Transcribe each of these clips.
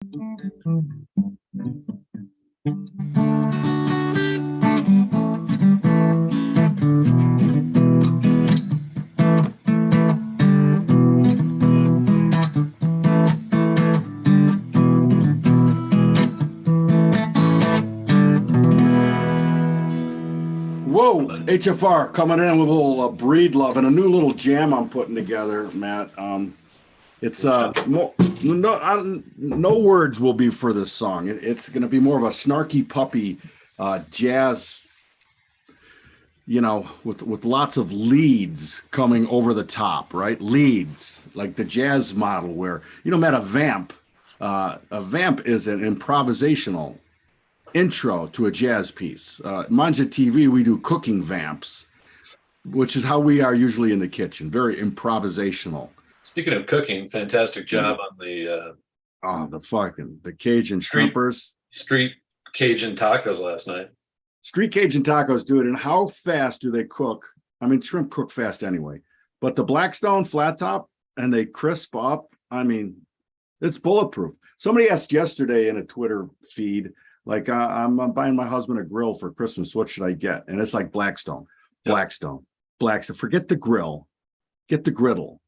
Whoa, HFR coming in with a little breed love and a new little jam I'm putting together, Matt. It's no words will be for this song. It's going to be more of a snarky puppy jazz, with lots of leads coming over the top, right? Leads like the jazz model, where Matt, a vamp is an improvisational intro to a jazz piece. Manja TV, we do cooking vamps, which is how we are usually in the kitchen. Very improvisational. Speaking of cooking, fantastic job on the the Cajun shrimpers. Street Cajun tacos last night. Street Cajun tacos, dude. And how fast do they cook? I mean, shrimp cook fast anyway, but the Blackstone flat top and they crisp up. I mean, it's bulletproof. Somebody asked yesterday in a Twitter feed, like, I'm buying my husband a grill for Christmas. What should I get? And it's like Blackstone. Forget the grill. Get the griddle.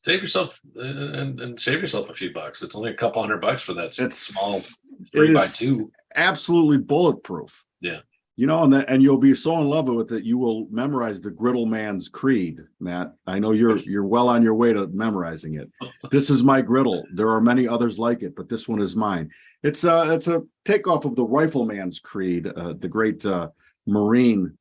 Save yourself and save yourself a few bucks. It's only a couple $100 for that small 3x2. Absolutely bulletproof. Yeah. And you'll be so in love with it, you will memorize the griddle man's creed, Matt. I know you're well on your way to memorizing it. This is my griddle. There are many others like it, but this one is mine. It's a takeoff of the rifleman's creed, the great Marine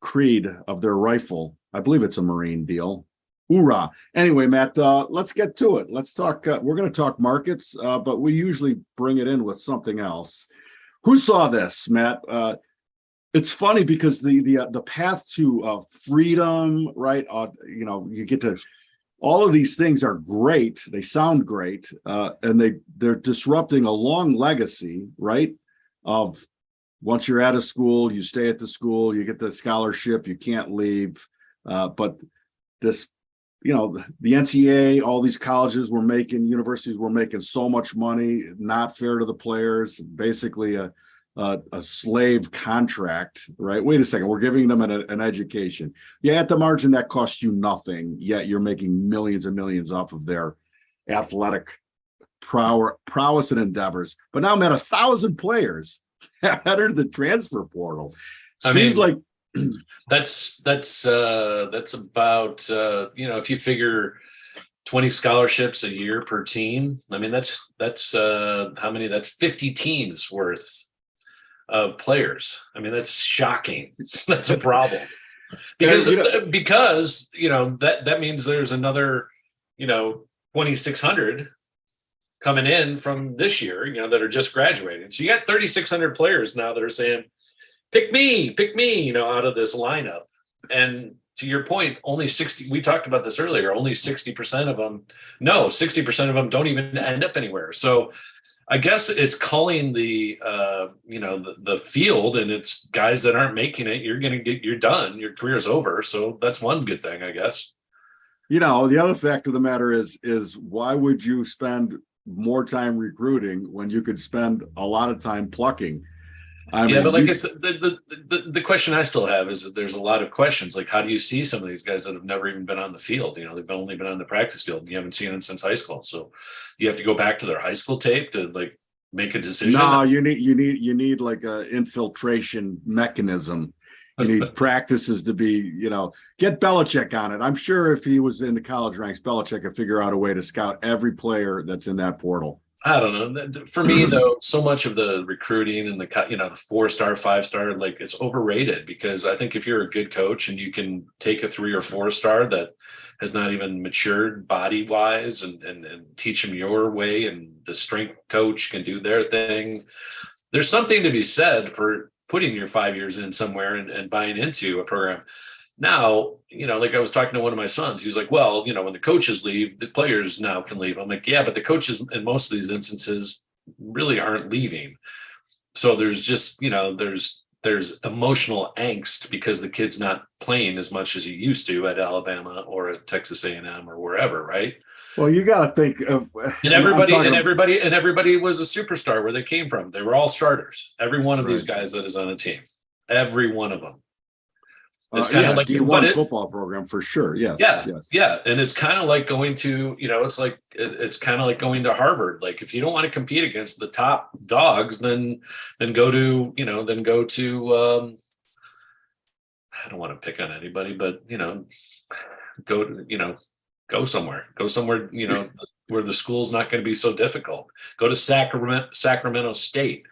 creed of their rifle. I believe it's a Marine deal. Hoorah. Anyway, Matt, let's get to it. Let's talk. We're going to talk markets, but we usually bring it in with something else. Who saw this, Matt? It's funny because the path to freedom, right? You get to, all of these things are great. They sound great, and they're disrupting a long legacy, right? Of once you're out of school, you stay at the school, you get the scholarship, you can't leave. But this, the NCAA, all these colleges universities were making so much money, not fair to the players, basically a slave contract, right? Wait a second, we're giving them an education. Yeah, at the margin, that costs you nothing, yet you're making millions and millions off of their athletic prowess and endeavors. But now I'm at 1,000 players entered the transfer portal. Seems like that's about if you figure 20 scholarships a year per team. I mean, that's how many? That's 50 teams worth of players. I mean, that's shocking. That's a problem because that means there's another 2,600 coming in from this year, that are just graduating. So you got 3,600 players now that are saying, pick me, out of this lineup. And to your point, only 60, we talked about this earlier, only 60% of them don't even end up anywhere. So I guess it's calling the field, and it's guys that aren't making it. You're done. Your career's over. So that's one good thing, I guess. The other fact of the matter is why would you spend more time recruiting when you could spend a lot of time plucking? But like it's the question I still have is that there's a lot of questions. Like, how do you see some of these guys that have never even been on the field? They've only been on the practice field. You haven't seen them since high school. So you have to go back to their high school tape to like make a decision. No, you need like a infiltration mechanism. You need practices to be, get Belichick on it. I'm sure if he was in the college ranks, Belichick could figure out a way to scout every player that's in that portal. I don't know. For me, though, so much of the recruiting and the 4-star, 5-star, like, it's overrated, because I think if you're a good coach and you can take a 3 or 4-star that has not even matured body wise and teach them your way, and the strength coach can do their thing, there's something to be said for putting your 5 years in somewhere and buying into a program. Now, like I was talking to one of my sons, he was like, well, when the coaches leave, the players now can leave. I'm like, yeah, but the coaches in most of these instances really aren't leaving. So there's just, there's emotional angst because the kid's not playing as much as he used to at Alabama or at Texas A&M or wherever, right? Well, you got to think of, And and I'm everybody and talking, everybody and everybody was a superstar where they came from. They were all starters. Every one of these right. guys that is on a team, every one of them. It's kind of Yeah, like, but D1 football program for sure. Yes, yeah, yes. yeah, and it's kind of like going to, it's kind of like going to Harvard. Like if you don't want to compete against the top dogs, then go to, I don't want to pick on anybody, but go to, go somewhere, where the school's not going to be so difficult. Go to Sacramento State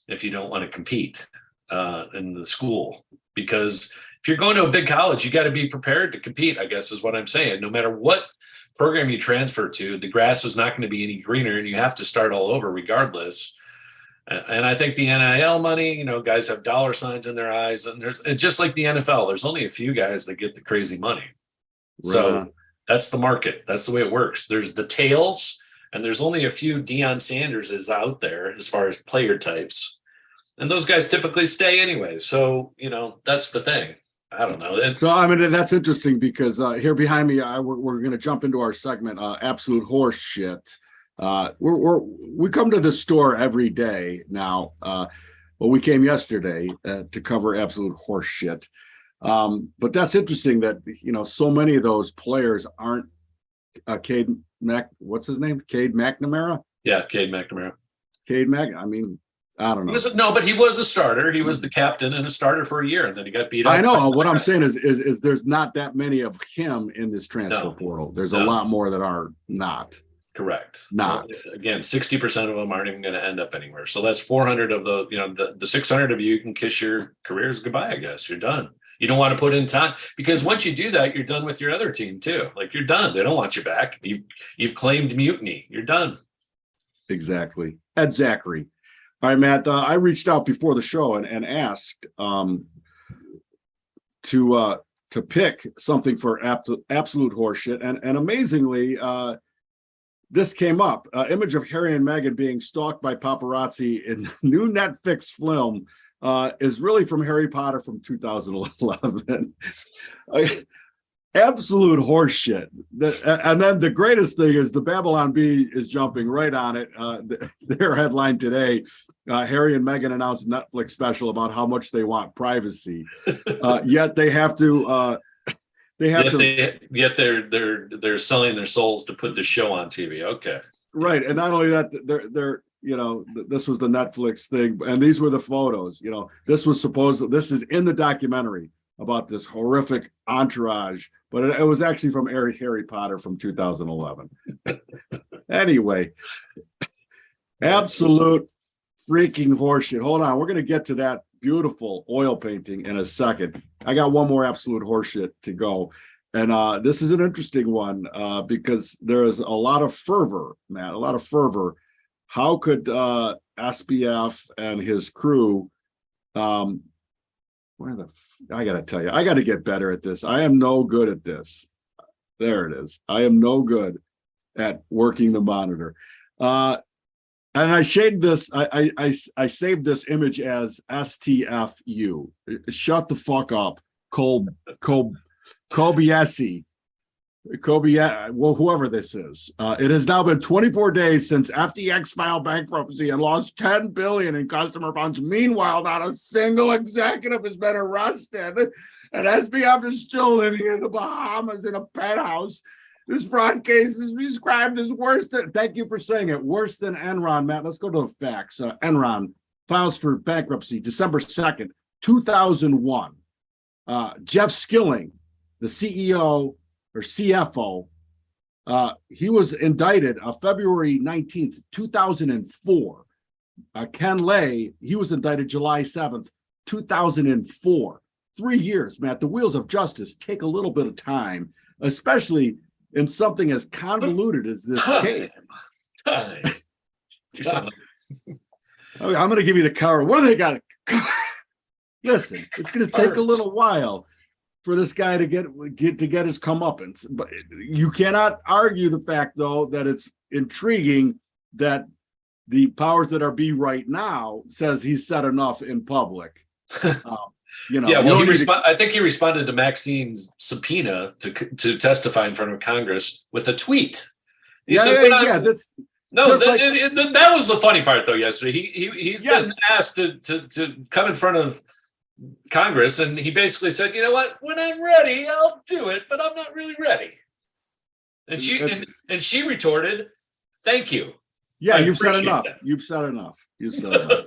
if you don't want to compete in the school, because if you're going to a big college, you got to be prepared to compete, I guess is what I'm saying. No matter what program you transfer to, the grass is not going to be any greener and you have to start all over regardless. And I think the NIL money, guys have dollar signs in their eyes, and it's just like the NFL. There's only a few guys that get the crazy money. Right So on. that's the market. That's the way it works. There's the tails, and there's only a few Deion Sanders is out there as far as player types. And those guys typically stay anyway. So, that's the thing. I don't know. So, I mean, that's interesting because here behind me, we're going to jump into our segment, absolute horse shit. We come to the store every day now. Well, we came yesterday to cover absolute horse shit. But that's interesting that, so many of those players aren't what's his name? Cade McNamara? Yeah, Cade McNamara. I mean, I don't know. No, but he was a starter. He was the captain and a starter for a year, and then he got beat up. I know. What I'm saying is there's not that many of him in this transfer portal. There's a lot more that are not. Correct. Not. Well, again, 60% of them aren't even going to end up anywhere. So that's 400 of the 600 of you can kiss your careers goodbye. I guess you're done. You don't want to put in time, because once you do that, you're done with your other team too. Like you're done. They don't want you back. You've claimed mutiny. You're done. Exactly. Ed Zachary. All right, Matt. I reached out before the show and asked to pick something for absolute horseshit, and amazingly, this came up. Image of Harry and Meghan being stalked by paparazzi in new Netflix film is really from Harry Potter from 2011. Absolute horseshit. And then the greatest thing is the Babylon Bee is jumping right on it. Their headline today: Harry and Meghan announced a Netflix special about how much they want privacy. Yet they have to. Yet they're selling their souls to put the show on TV. Okay. Right, and not only that, they're this was the Netflix thing, and these were the photos. This is in the documentary about this horrific entourage, but it was actually from Harry Potter from 2011. Anyway, absolute freaking horseshit. Hold on, we're going to get to that beautiful oil painting in a second. I got one more absolute horseshit to go. And this is an interesting one because there is a lot of fervor, Matt, a lot of fervor. How could SBF and his crew, I got to tell you, I got to get better at this. I am no good at this. There it is. I am no good at working the monitor. And I shaded this. I saved this image as STFU. Shut the fuck up, Kobayashi. Well, whoever this is. It has now been 24 days since FTX filed bankruptcy and lost $10 billion in customer funds. Meanwhile, not a single executive has been arrested, and SBF is still living in the Bahamas in a penthouse. This fraud case is described as worse than, thank you for saying it, worse than Enron, Matt. Let's go to the facts. Enron files for bankruptcy December 2nd, 2001. Jeff Skilling, the CEO or CFO, he was indicted February 19th, 2004. Ken Lay, he was indicted July 7th, 2004. 3 years, Matt. The wheels of justice take a little bit of time, especially in something as convoluted as this case. Time. I'm going to give you the cover. What do they got? Listen, it's going to take a little while for this guy to get his comeuppance. But you cannot argue the fact, though, that it's intriguing that the powers that be right now says he's said enough in public. Yeah, well, I think he responded to Maxine's subpoena to testify in front of Congress with a tweet. He said, "When I'm-" This No, just that was the funny part though. Yesterday, he's been asked to come in front of Congress, and he basically said, "You know what? When I'm ready, I'll do it, but I'm not really ready." And she retorted, "Thank you." Yeah, I you've said appreciate enough. that. You've said enough. You've said enough.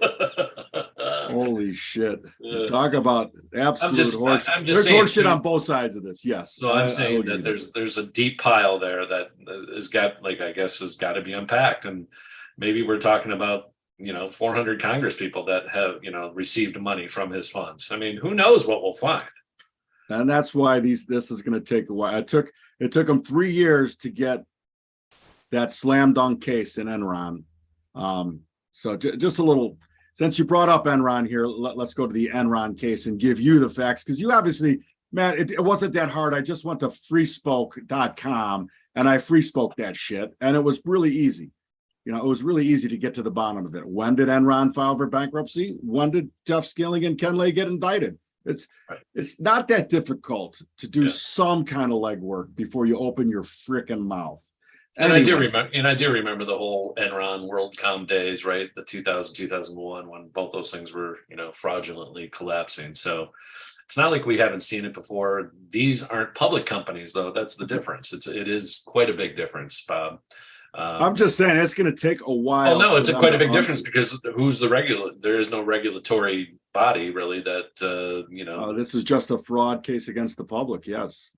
Holy shit! Talk about absolute horse. There's horse shit on both sides of this. Yes. So I'm saying that there's a deep pile there that has got, like, I guess has got to be unpacked, and maybe we're talking about 400 Congress people that have received money from his funds. I mean, who knows what we'll find? And that's why this is going to take a while. It took them 3 years to get that slam dunk case in Enron. So just a little. Since you brought up Enron here, let's go to the Enron case and give you the facts, because you obviously, man, it wasn't that hard. I just went to freespoke.com and I free spoke that shit, and it was really easy. It was really easy to get to the bottom of it. When did Enron file for bankruptcy? When did Jeff Skilling and Ken Lay get indicted? It's not that difficult to do some kind of legwork before you open your frickin' mouth. And anyway. I do remember the whole Enron WorldCom days, right? The 2000, 2001, when both those things were, fraudulently collapsing. So it's not like we haven't seen it before. These aren't public companies, though. That's the difference. It is quite a big difference, Bob. I'm just saying it's going to take a while. Oh no, it's quite a big difference, because who's there is no regulatory body really that this is just a fraud case against the public. Yes.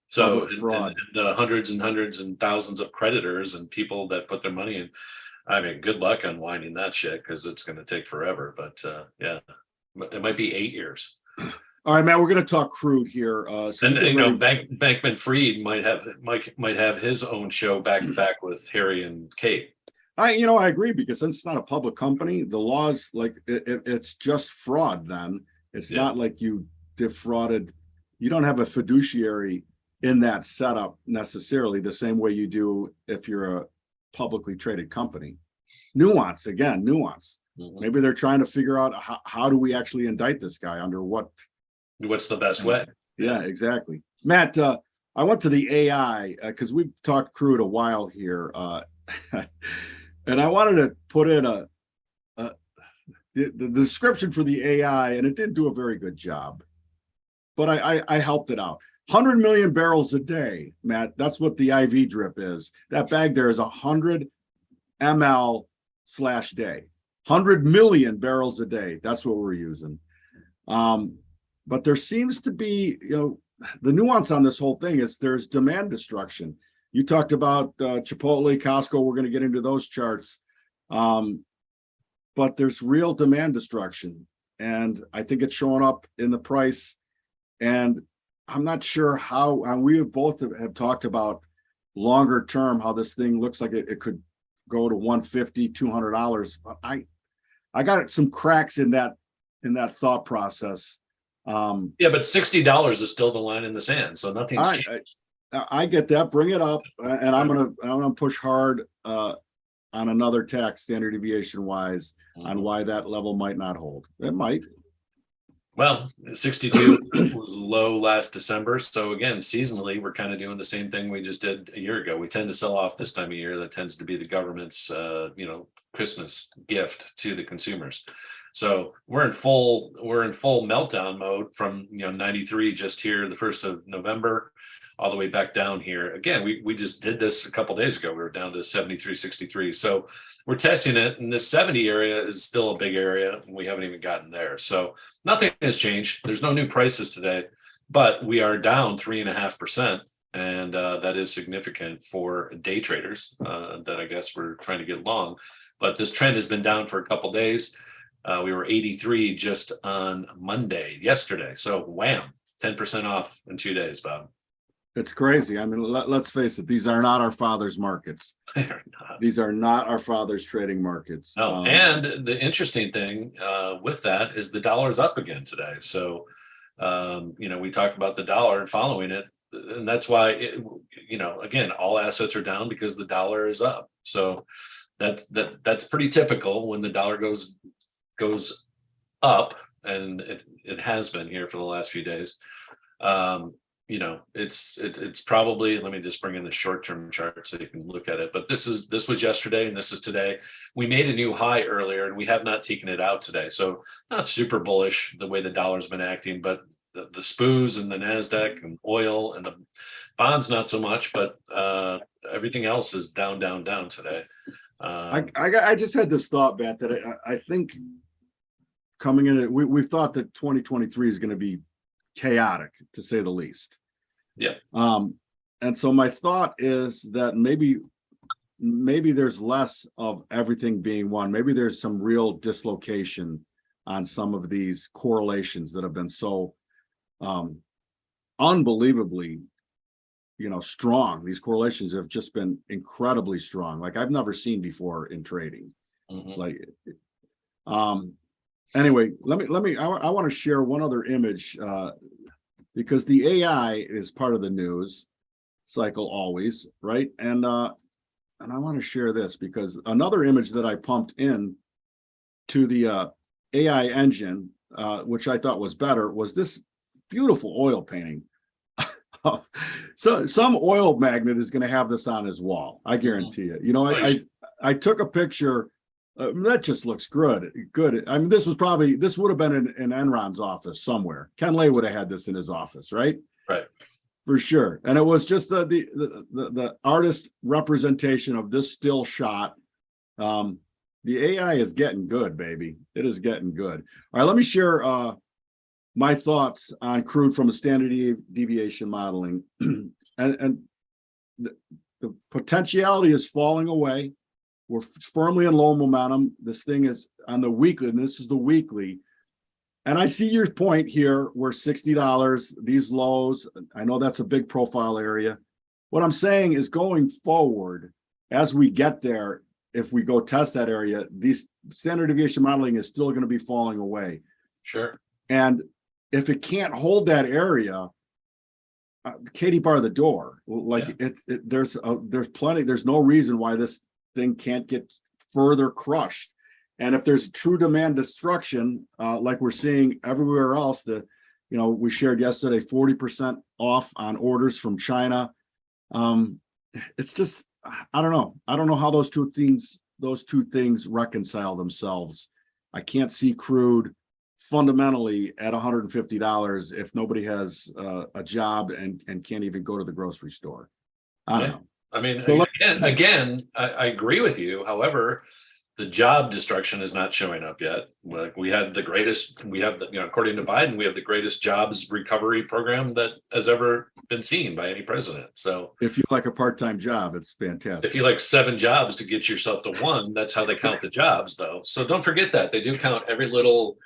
So fraud. And the hundreds and hundreds and thousands of creditors and people that put their money in. I mean, good luck unwinding that shit, because it's going to take forever. But it might be 8 years. All right, man. We're going to talk crude here. Bankman-Fried might have his own show back to back with Harry and Kate. I agree, because since it's not a public company, the laws, like it's just fraud. Then it's not like you defrauded. You don't have a fiduciary in that setup necessarily the same way you do if you're a publicly traded company. Nuance. Mm-hmm. Maybe they're trying to figure out how do we actually indict this guy under what's the best way. Yeah, exactly. Matt, I went to the AI because we've talked crude a while here, and I wanted to put in the description for the AI, and it didn't do a very good job, but I helped it out. 100 million barrels a day, Matt. That's what the IV drip is. That bag there is 100 ml/day. 100 million barrels a day. That's what we're using. But there seems to be, the nuance on this whole thing is there's demand destruction. You talked about Chipotle, Costco. We're going to get into those charts. But there's real demand destruction. And I think it's showing up in the price. And I'm not sure how, and we both have talked about longer term, how this thing looks like it could go to $150, $200. But I got some cracks in that thought process. But $60 is still the line in the sand, so nothing's changed. I get that. Bring it up, and I'm gonna push hard on another tax standard deviation wise on why that level might not hold. It might. Well, 62 was low last December. So again, seasonally, we're kind of doing the same thing we just did a year ago. We tend to sell off this time of year. That tends to be the government's, Christmas gift to the consumers. So we're in full meltdown mode from 93 just here the 1st of November all the way back down here. Again, we just did this a couple of days ago. We were down to 73, 63. So we're testing it, and this 70 area is still a big area, and we haven't even gotten there. So nothing has changed. There's no new prices today, but we are down 3.5%. And that is significant for day traders that I guess we're trying to get long. But this trend has been down for a couple of days. We were 83 just on Monday, yesterday. So wham, 10% off in 2 days, Bob. It's crazy. I mean, let's face it. These are not our father's markets. They're not. These are not our father's trading markets. No. And the interesting thing with that is the dollar's up again today. So, we talk about the dollar and following it. And that's why, again, all assets are down because the dollar is up. So that's pretty typical when the dollar goes up, and it has been here for the last few days. it's probably, let me just bring in the short-term chart so you can look at it. But this was yesterday and this is today. We made a new high earlier and we have not taken it out today. So not super bullish the way the dollar's been acting, but the SPOOs and the NASDAQ and oil and the bonds, not so much, but everything else is down today. I just had this thought, Matt, that I think coming in, we've thought that 2023 is going to be chaotic, to say the least. Yeah. And so my thought is that maybe there's less of everything being one. Maybe there's some real dislocation on some of these correlations that have been so unbelievably, strong. These correlations have just been incredibly strong, like I've never seen before in trading. Like, anyway, I want to share one other image, because the AI is part of the news cycle always, right? And I want to share this because another image that I pumped in to the AI engine, which I thought was better, was this beautiful oil painting. So some oil magnate is going to have this on his wall. I guarantee it. I took a picture. That just looks good. I mean, this would have been in Enron's office somewhere. Ken Lay would have had this in his office, right? Right. For sure. And it was just the artist representation of this still shot. The AI is getting good, baby. It is getting good. All right, let me share my thoughts on crude from a standard deviation modeling. and the potentiality is falling away. We're firmly in low momentum. This thing is on the weekly, and this is the weekly. And I see your point here. We're $60, these lows. I know that's a big profile area. What I'm saying is going forward, as we get there, if we go test that area, these standard deviation modeling is still going to be falling away. Sure. And if it can't hold that area, Katie bar the door. Like there's plenty. There's no reason why this thing can't get further crushed. And if there's true demand destruction, like we're seeing everywhere else, we shared yesterday 40% off on orders from China. It's just, I don't know. I don't know how those two things reconcile themselves. I can't see crude fundamentally at $150 if nobody has a job and can't even go to the grocery store. I don't know. I mean, again, I agree with you. However, the job destruction is not showing up yet. Like according to Biden, we have the greatest jobs recovery program that has ever been seen by any president. So if you like a part-time job, it's fantastic. If you like 7 jobs to get yourself to 1, that's how they count the jobs, though. So don't forget that they do count every little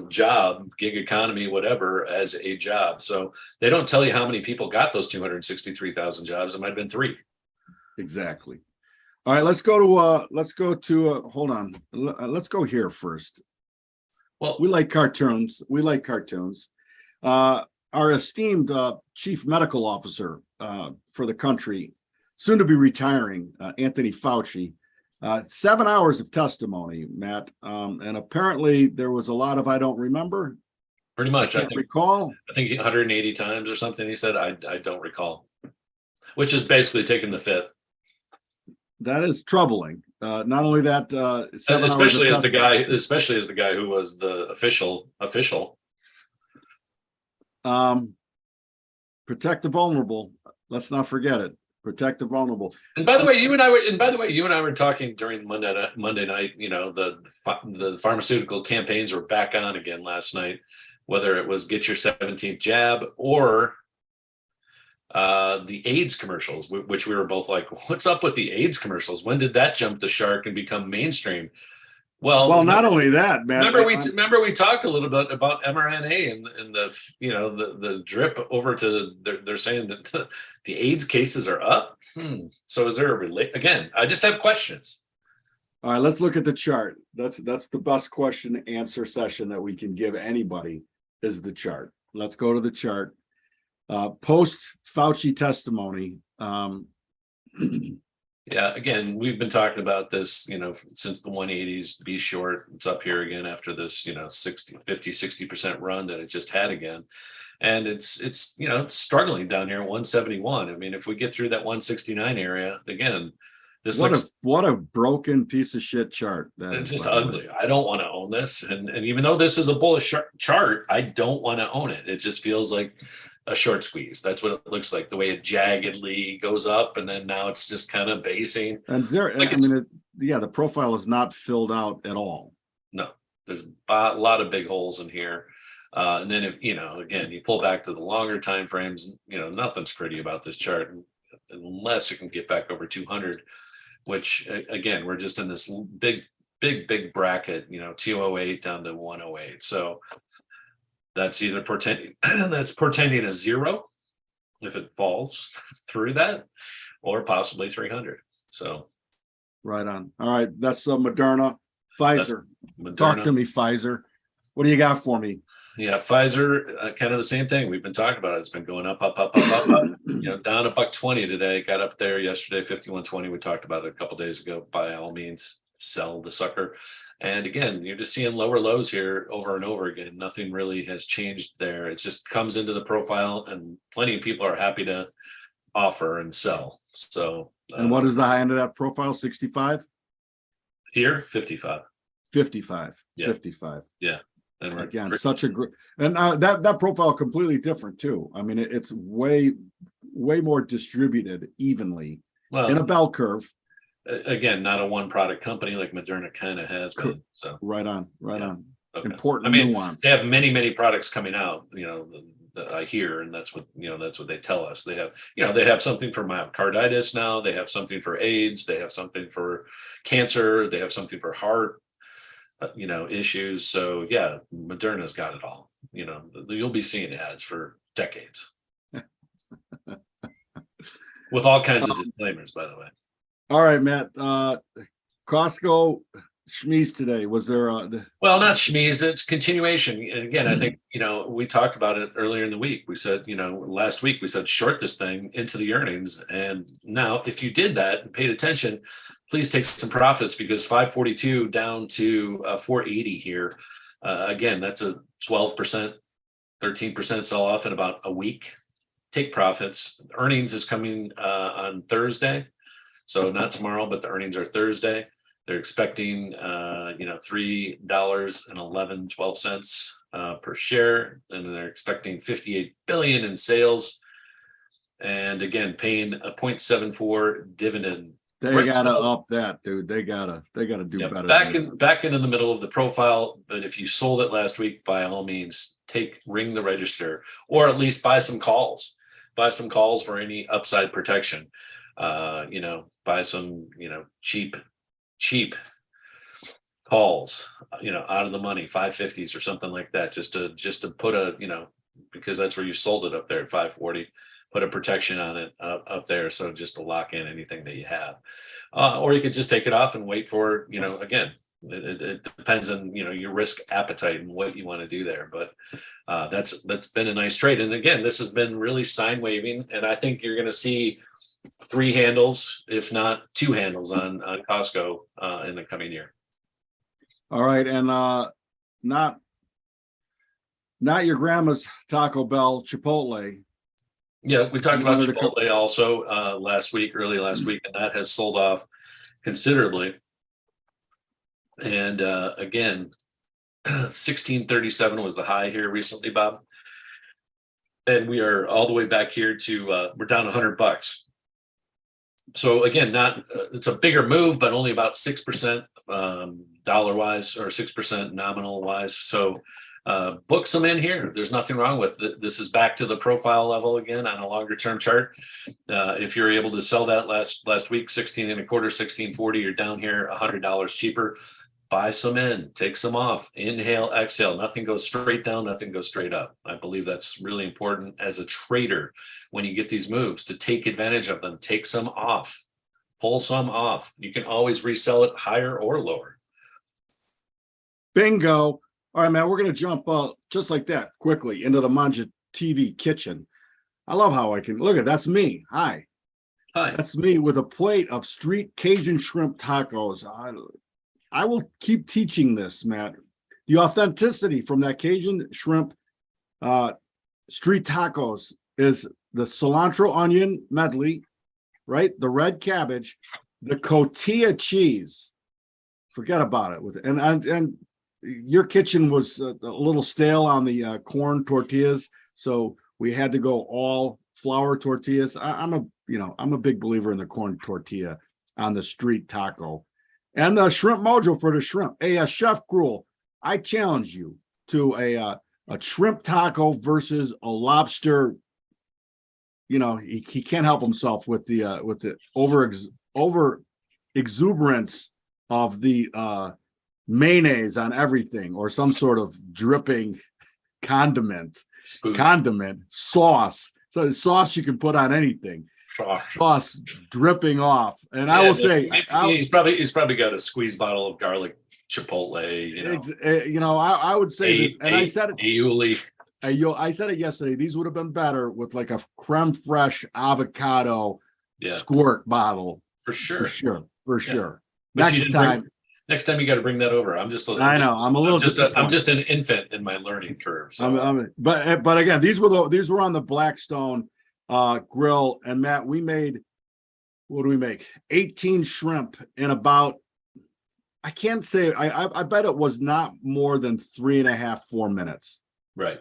job, gig economy, whatever, as a job. So they don't tell you how many people got those 263,000 jobs. It might have been 3. Exactly. All right, let's go to hold on. Let's go here first. Well, we like cartoons. Our esteemed chief medical officer for the country, soon to be retiring, Anthony Fauci, 7 hours of testimony, Matt. And apparently there was a lot of I don't remember. Pretty much. I recall. I think 180 times or something. He said, I don't recall, which is basically taking the fifth. That is troubling. Not only that, especially as the guy who was the official. Protect the vulnerable. Let's not forget it. Protect the vulnerable. And by the way, you and I were talking during Monday night. The pharmaceutical campaigns were back on again last night. Whether it was get your 17th jab or the AIDS commercials, which we were both like, what's up with the AIDS commercials? When did that jump the shark and become mainstream? Well, not only that, man. Remember we talked a little bit about mRNA and the drip over to they're saying that the AIDS cases are up. So is there again? I just have questions. All right, let's look at the chart. That's the best question and answer session that we can give anybody is the chart. Let's go to the chart. Post Fauci testimony. Yeah, again, we've been talking about this, since the 180s, be short. It's up here again after this, 60% run that it just had again. And it's it's struggling down here at 171. I mean, if we get through that 169 area again, this looks what a broken piece of shit chart that it's is. just ugly. I don't want to own this. And even though this is a bullish chart, I don't want to own it. It just feels like a short squeeze. That's what it looks like, the way it jaggedly goes up. And then now it's just kind of basing. And there, Like I mean, yeah, the profile is not filled out at all. No, there's a lot of big holes in here. And then if, again, you pull back to the longer time frames, nothing's pretty about this chart unless it can get back over 200, which again, we're just in this big bracket, 208 down to 108. So that's either portending a zero if it falls through that, or possibly 300. So right on. All right, that's Moderna. Pfizer. Moderna. Talk to me, Pfizer. What do you got for me? Yeah, Pfizer, kind of the same thing. We've been talking about it. It's been going up. Down $1.20 today. Got up there yesterday, 51.20. We talked about it a couple days ago. By all means, sell the sucker. And again, you're just seeing lower lows here over and over again. Nothing really has changed there. It just comes into the profile, and plenty of people are happy to offer and sell. So, and what is the high end of that profile? 65? Here, 55. 55. Yeah. 55. Yeah. And again, such a great, and that profile completely different too. I mean, it's way more distributed evenly in a bell curve. Again, not a one product company like Moderna kind of has been. So right on. Okay. Important nuance. They have many products coming out. I hear, and that's what they tell us. They have something for myocarditis now. They have something for AIDS. They have something for cancer. They have something for heart. Issues. So yeah, Moderna's got it all. You'll be seeing ads for decades with all kinds of disclaimers, by the way. All right, Matt. Costco schmeez today. Was there well, not schmeezed, it's continuation. And again, I think, we talked about it earlier in the week. We said, last week we said short this thing into the earnings. And now if you did that and paid attention, please take some profits, because 542 down to 480 here. Again, that's a 12%, 13% sell off in about a week. Take profits. Earnings is coming on Thursday. So not tomorrow, but the earnings are Thursday. They're expecting, $3.12 per share. And they're expecting 58 billion in sales. And again, paying a 0.74 dividend. They gotta up that, dude. They gotta do better. Back into the middle of the profile. But if you sold it last week, by all means, ring the register, or at least buy some calls. Buy some calls for any upside protection. Buy some, cheap calls, out of the money, 550s or something like that, just to put because that's where you sold it up there at 540. Put a protection on it up there, so just to lock in anything that you have, or you could just take it off and wait for again, it depends on your risk appetite and what you want to do there. But that's been a nice trade, and again, this has been really sign waving, and I think you're going to see 3 handles, if not 2 handles, on Costco in the coming year. All right, and not your grandma's Taco Bell, Chipotle. Yeah, we talked about Chipotle also early last week, and that has sold off considerably. And again, 1637 was the high here recently, Bob. And we are all the way back here to we're down $100. So again, it's a bigger move, but only about 6% dollar wise, or 6% nominal wise. So book some in here. There's nothing wrong with it. This is back to the profile level again on a longer term chart. If you're able to sell that last week, 16 and a quarter, 1640, you're down here $100 cheaper. Buy some in, take some off, inhale, exhale. Nothing goes straight down, nothing goes straight up. I believe that's really important as a trader when you get these moves, to take advantage of them. Take some off, pull some off. You can always resell it higher or lower. Bingo. All right, man, we're going to jump just like that quickly into the Manja TV kitchen. I love how I can look at that's me. Hi. That's me with a plate of street Cajun shrimp tacos. I will keep teaching this, Matt. The authenticity from that Cajun shrimp street tacos is the cilantro onion medley, right? The red cabbage, the cotija cheese. Forget about it with it. And your kitchen was a little stale on the corn tortillas, so we had to go all flour tortillas. I'm a big believer in the corn tortilla on the street taco, and the shrimp mojo for the shrimp. Hey, Chef Gruel, I challenge you to a shrimp taco versus a lobster. He can't help himself with the over exuberance of the mayonnaise on everything, or some sort of dripping condiment sauce. So sauce you can put on anything. Sauce dripping off. And I will say, he's probably got a squeeze bottle of garlic chipotle. I would say that, and I said it. Aioli. I said it yesterday. These would have been better with like a creme fraiche avocado squirt bottle. For sure. Next time you got to bring that over. I'm just an infant in my learning curve. So. But again, these were on the Blackstone grill, and Matt, we made, what do we make? 18 shrimp in about, I can't say, I bet it was not more than 3.5, 4 minutes. Right.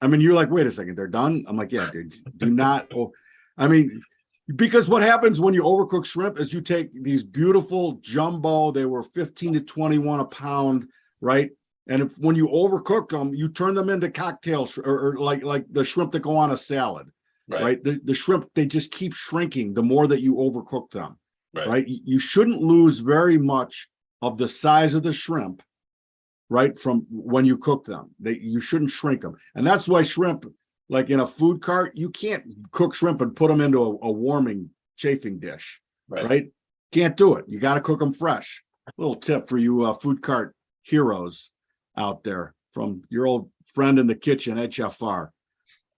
I mean, you're like, wait a second, they're done. I'm like, yeah, dude, do not. Because what happens when you overcook shrimp is you take these beautiful jumbo, they were 15 to 21 a pound, right? And when you overcook them, you turn them into cocktails, or like the shrimp that go on a salad, right? The shrimp, they just keep shrinking the more that you overcook them, right? You shouldn't lose very much of the size of the shrimp, right? From when you cook them, you shouldn't shrink them. And that's why shrimp, like in a food cart, you can't cook shrimp and put them into a warming chafing dish, right? Can't do it. You got to cook them fresh. Little tip for you food cart heroes out there from your old friend in the kitchen, HFR.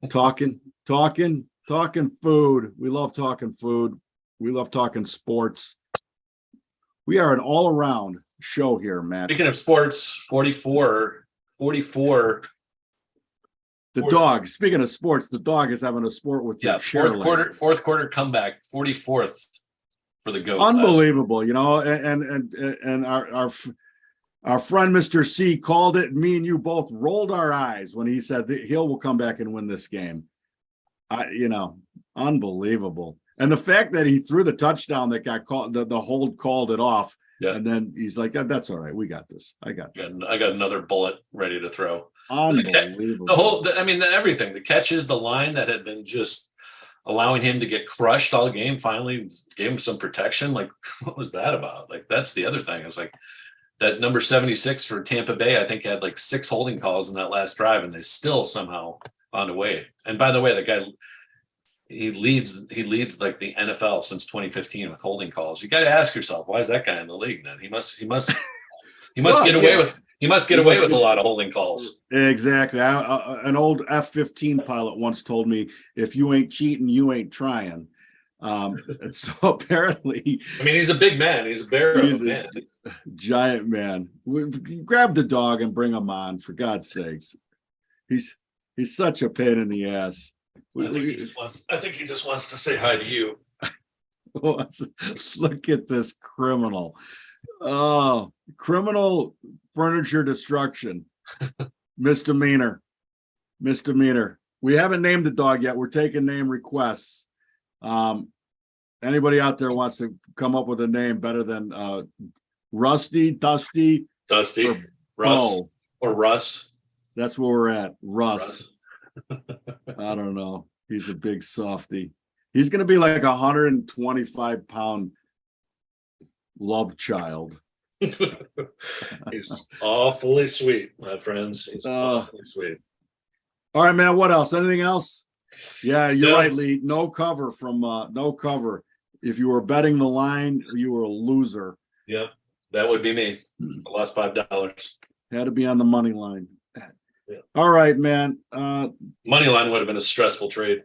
Talking food. We love talking food. We love talking sports. We are an all-around show here, Matt. Speaking of sports, 44. The dog, speaking of sports, the dog is having a sport with your fourth quarter comeback, 44th for the GOAT. Unbelievable, and our friend Mr. C called it, and me and you both rolled our eyes when he said that Hill will come back and win this game. Unbelievable. And the fact that he threw the touchdown that got called, the hold called it off. Yeah. And then he's like, that's all right. We got this. I got another bullet ready to throw. Unbelievable. Everything, the catches, the line that had been just allowing him to get crushed all game, finally gave him some protection. Like, what was that about? Like, that's the other thing. I was like, that number 76 for Tampa Bay, I think had like 6 holding calls in that last drive, and they still somehow found a way. And by the way, the guy, he leads like the NFL since 2015 with holding calls. You got to ask yourself, why is that guy in the league then? He must get away with a lot of holding calls. Exactly. An old F-15 pilot once told me, if you ain't cheating, you ain't trying. So apparently, he's a big man. He's a bear of a man. Giant man. Grab the dog and bring him on, for God's sakes. He's such a pain in the ass. I think he just wants to say hi to you. Look at this criminal. Oh, criminal furniture destruction. Misdemeanor. We haven't named the dog yet. We're taking name requests. Anybody out there wants to come up with a name better than Rusty, Dusty, Russ, or Russ? That's where we're at. Russ. I don't know. He's a big softy. He's going to be like 125-pound love child. He's awfully sweet, my friends. He's awfully sweet. All right, man. What else? Anything else? Yeah, you're right, Lee. No cover from no cover. If you were betting the line, you were a loser. Yep, that would be me. I lost $5. Had to be on the money line. Yeah. All right, man. Money line would have been a stressful trade.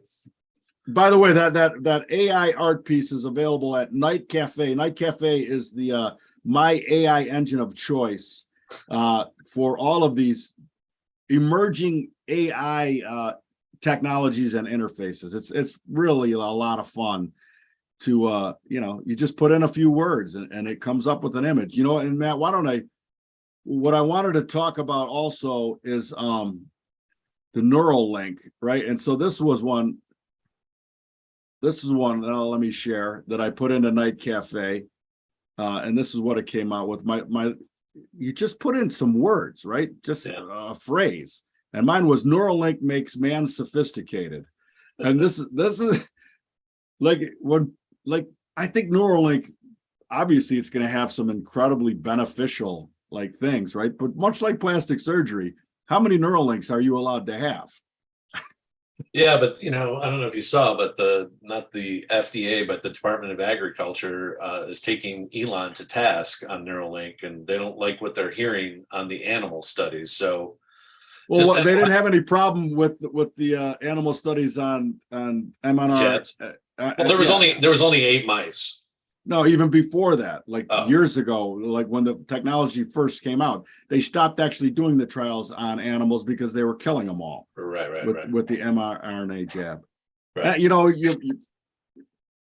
By the way, that AI art piece is available at Night Cafe. Night Cafe is the my AI engine of choice for all of these emerging AI technologies and interfaces. It's really a lot of fun to you just put in a few words and it comes up with an image. And Matt, what I wanted to talk about also is the neural link, right? And so this is one let me share that I put into Night Cafe. And this is what it came out with. You just put in some words, right? Just a phrase. And mine was Neuralink makes man sophisticated. And this is like I think Neuralink, obviously it's going to have some incredibly beneficial things, right? But much like plastic surgery, how many Neuralinks are you allowed to have? Yeah, but I don't know if you saw, but not the FDA, but the Department of Agriculture is taking Elon to task on Neuralink, and they don't like what they're hearing on the animal studies. So, well, they didn't have any problem with the animal studies on MNR. Well, there was only 8 mice. No, even before that, Oh. years ago, when the technology first came out, they stopped actually doing the trials on animals because they were killing them all. Right. With the mRNA jab. Right.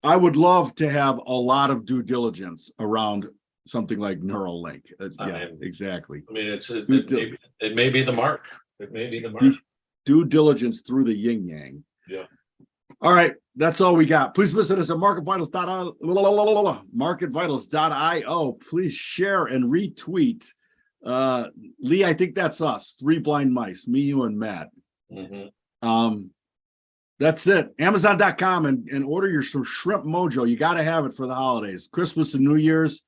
I would love to have a lot of due diligence around something like Neuralink. Exactly. I mean, it may be the mark. It may be the mark. Due diligence through the yin yang. Yeah. All right, that's all we got. Please visit us at marketvitals.io. Please share and retweet. Lee, I think that's us. 3 blind mice, me, you, and Matt. Mm-hmm. That's it. Amazon.com and order your some shrimp mojo. You got to have it for the holidays, Christmas and New Year's.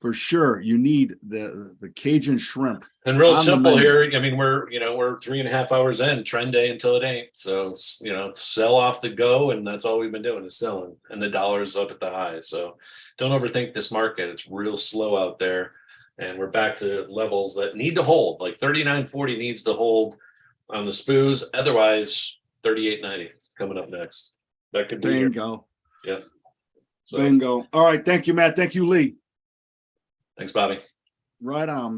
For sure, you need the Cajun shrimp. And real simple here. I mean, we're 3.5 hours in, trend day until it ain't. So sell off the go, and that's all we've been doing is selling. And the dollar's up at the high. So don't overthink this market. It's real slow out there, and we're back to levels that need to hold. Like 39.40 needs to hold on the SPOOs. Otherwise, 38.90 coming up next. That could be bingo. Yeah. Bingo. All right. Thank you, Matt. Thank you, Lee. Thanks, Bobby. Right on.